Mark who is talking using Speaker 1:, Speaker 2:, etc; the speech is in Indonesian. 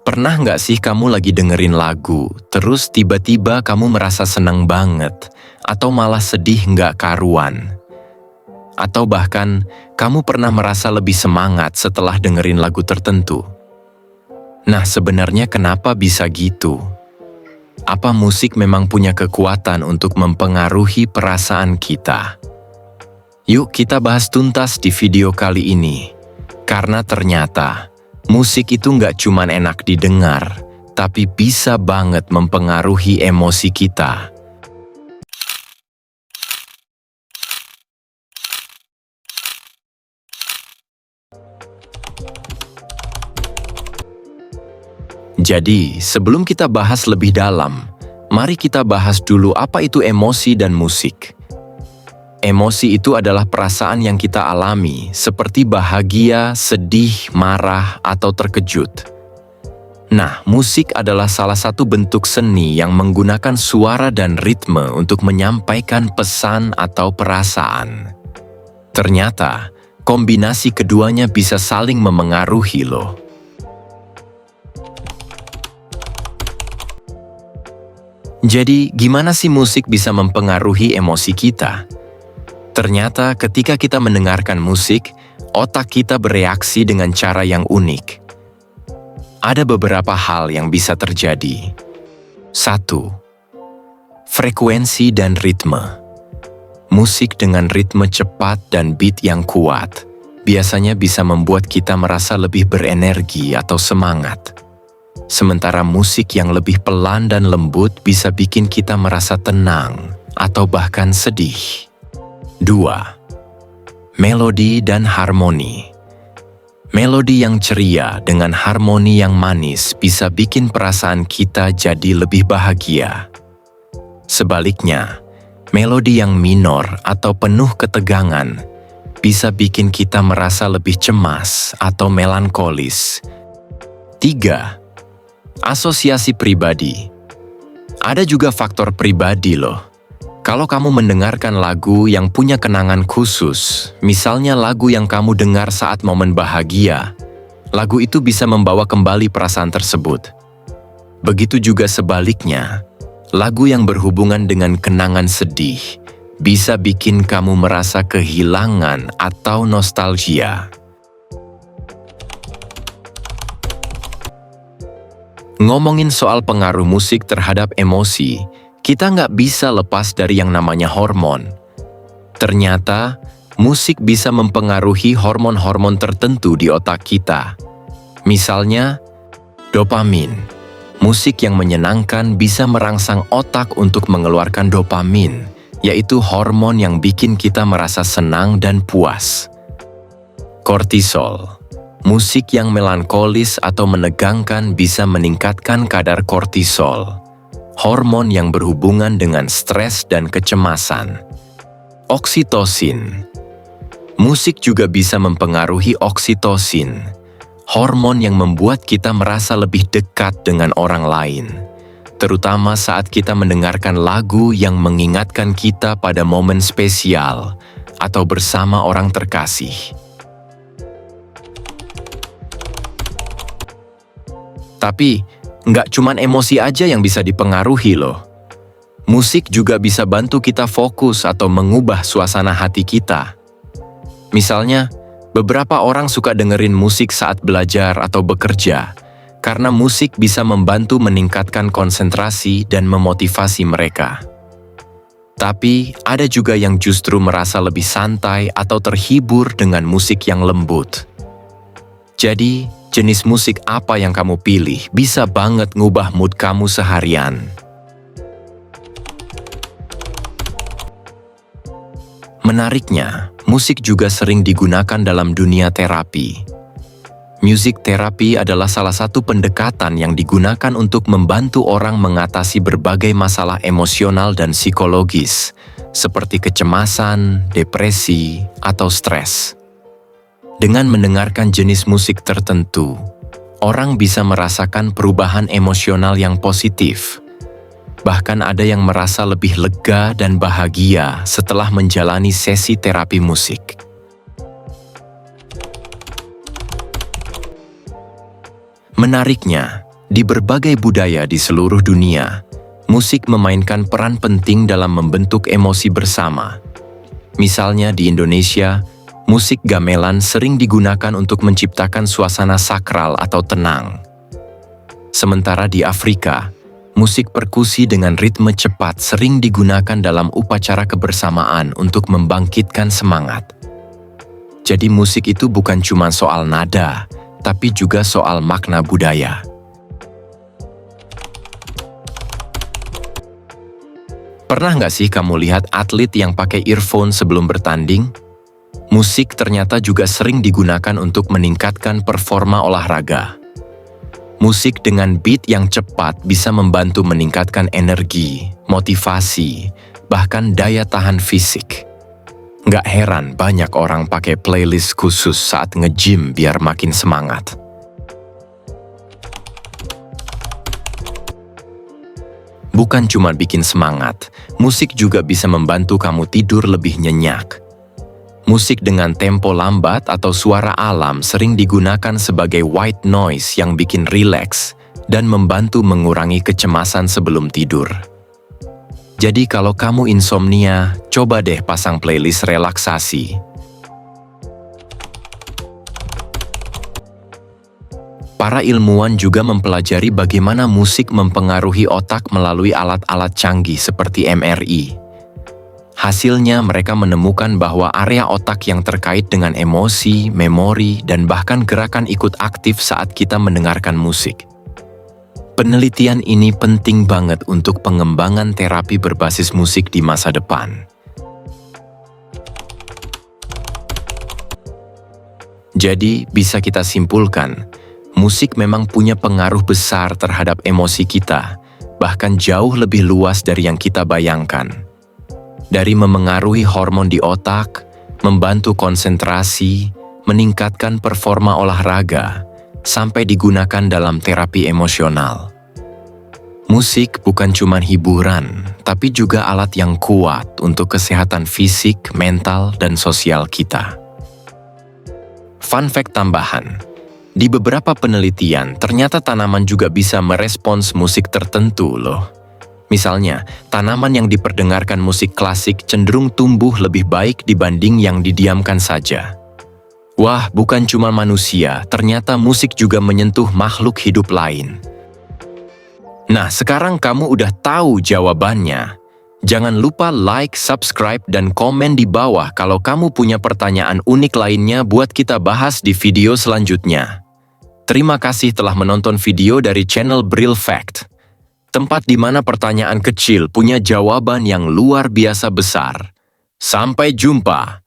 Speaker 1: Pernah nggak sih kamu lagi dengerin lagu, terus tiba-tiba kamu merasa senang banget, atau malah sedih nggak karuan? Atau bahkan, kamu pernah merasa lebih semangat setelah dengerin lagu tertentu? Nah, sebenarnya kenapa bisa gitu? Apa musik memang punya kekuatan untuk mempengaruhi perasaan kita? Yuk kita bahas tuntas di video kali ini. Karena ternyata, musik itu nggak cuman enak didengar, tapi bisa banget mempengaruhi emosi kita. Jadi, sebelum kita bahas lebih dalam, mari kita bahas dulu apa itu emosi dan musik. Emosi itu adalah perasaan yang kita alami, seperti bahagia, sedih, marah, atau terkejut. Nah, musik adalah salah satu bentuk seni yang menggunakan suara dan ritme untuk menyampaikan pesan atau perasaan. Ternyata, kombinasi keduanya bisa saling memengaruhi loh. Jadi, gimana sih musik bisa mempengaruhi emosi kita? Ternyata ketika kita mendengarkan musik, otak kita bereaksi dengan cara yang unik. Ada beberapa hal yang bisa terjadi. 1. Frekuensi dan ritme. Musik dengan ritme cepat dan beat yang kuat biasanya bisa membuat kita merasa lebih berenergi atau semangat. Sementara musik yang lebih pelan dan lembut bisa bikin kita merasa tenang atau bahkan sedih. 2. Melodi dan harmoni. Melodi yang ceria dengan harmoni yang manis bisa bikin perasaan kita jadi lebih bahagia. Sebaliknya, melodi yang minor atau penuh ketegangan bisa bikin kita merasa lebih cemas atau melankolis. 3. Asosiasi pribadi. Ada juga faktor pribadi loh. Kalau kamu mendengarkan lagu yang punya kenangan khusus, misalnya lagu yang kamu dengar saat momen bahagia, lagu itu bisa membawa kembali perasaan tersebut. Begitu juga sebaliknya, lagu yang berhubungan dengan kenangan sedih bisa bikin kamu merasa kehilangan atau nostalgia. Ngomongin soal pengaruh musik terhadap emosi, kita nggak bisa lepas dari yang namanya hormon. Ternyata, musik bisa mempengaruhi hormon-hormon tertentu di otak kita. Misalnya, dopamin. Musik yang menyenangkan bisa merangsang otak untuk mengeluarkan dopamin, yaitu hormon yang bikin kita merasa senang dan puas. Kortisol. Musik yang melankolis atau menegangkan bisa meningkatkan kadar kortisol, hormon yang berhubungan dengan stres dan kecemasan. Oksitosin. Musik juga bisa mempengaruhi oksitosin, hormon yang membuat kita merasa lebih dekat dengan orang lain, terutama saat kita mendengarkan lagu yang mengingatkan kita pada momen spesial atau bersama orang terkasih. Tapi, nggak cuman emosi aja yang bisa dipengaruhi loh. Musik juga bisa bantu kita fokus atau mengubah suasana hati kita. Misalnya, beberapa orang suka dengerin musik saat belajar atau bekerja, karena musik bisa membantu meningkatkan konsentrasi dan memotivasi mereka. Tapi, ada juga yang justru merasa lebih santai atau terhibur dengan musik yang lembut. Jadi, jenis musik apa yang kamu pilih bisa banget ngubah mood kamu seharian. Menariknya, musik juga sering digunakan dalam dunia terapi. Music therapy adalah salah satu pendekatan yang digunakan untuk membantu orang mengatasi berbagai masalah emosional dan psikologis, seperti kecemasan, depresi, atau stres. Dengan mendengarkan jenis musik tertentu, orang bisa merasakan perubahan emosional yang positif. Bahkan ada yang merasa lebih lega dan bahagia setelah menjalani sesi terapi musik. Menariknya, Di berbagai budaya di seluruh dunia, musik memainkan peran penting dalam membentuk emosi bersama. Misalnya di Indonesia, musik gamelan sering digunakan untuk menciptakan suasana sakral atau tenang. Sementara di Afrika, musik perkusi dengan ritme cepat sering digunakan dalam upacara kebersamaan untuk membangkitkan semangat. Jadi musik itu bukan cuma soal nada, tapi juga soal makna budaya. Pernah nggak sih kamu lihat atlet yang pakai earphone sebelum bertanding? Musik ternyata juga sering digunakan untuk meningkatkan performa olahraga. Musik dengan beat yang cepat bisa membantu meningkatkan energi, motivasi, bahkan daya tahan fisik. Nggak heran banyak orang pakai playlist khusus saat nge-gym biar makin semangat. Bukan cuma bikin semangat, musik juga bisa membantu kamu tidur lebih nyenyak. Musik dengan tempo lambat atau suara alam sering digunakan sebagai white noise yang bikin rileks dan membantu mengurangi kecemasan sebelum tidur. Jadi kalau kamu insomnia, coba deh pasang playlist relaksasi. Para ilmuwan juga mempelajari bagaimana musik mempengaruhi otak melalui alat-alat canggih seperti MRI. Hasilnya mereka menemukan bahwa area otak yang terkait dengan emosi, memori, dan bahkan gerakan ikut aktif saat kita mendengarkan musik. Penelitian ini penting banget untuk pengembangan terapi berbasis musik di masa depan. Jadi, bisa kita simpulkan, musik memang punya pengaruh besar terhadap emosi kita, bahkan jauh lebih luas dari yang kita bayangkan. Dari memengaruhi hormon di otak, membantu konsentrasi, meningkatkan performa olahraga, sampai digunakan dalam terapi emosional. Musik bukan cuma hiburan, tapi juga alat yang kuat untuk kesehatan fisik, mental, dan sosial kita. Fun fact tambahan. Di beberapa penelitian, ternyata tanaman juga bisa merespons musik tertentu loh. Misalnya, tanaman yang diperdengarkan musik klasik cenderung tumbuh lebih baik dibanding yang didiamkan saja. Wah, bukan cuma manusia, ternyata musik juga menyentuh makhluk hidup lain. Nah, sekarang kamu udah tahu jawabannya. Jangan lupa like, subscribe, dan komen di bawah kalau kamu punya pertanyaan unik lainnya buat kita bahas di video selanjutnya. Terima kasih telah menonton video dari channel Bril Fact, tempat di mana pertanyaan kecil punya jawaban yang luar biasa besar. Sampai jumpa!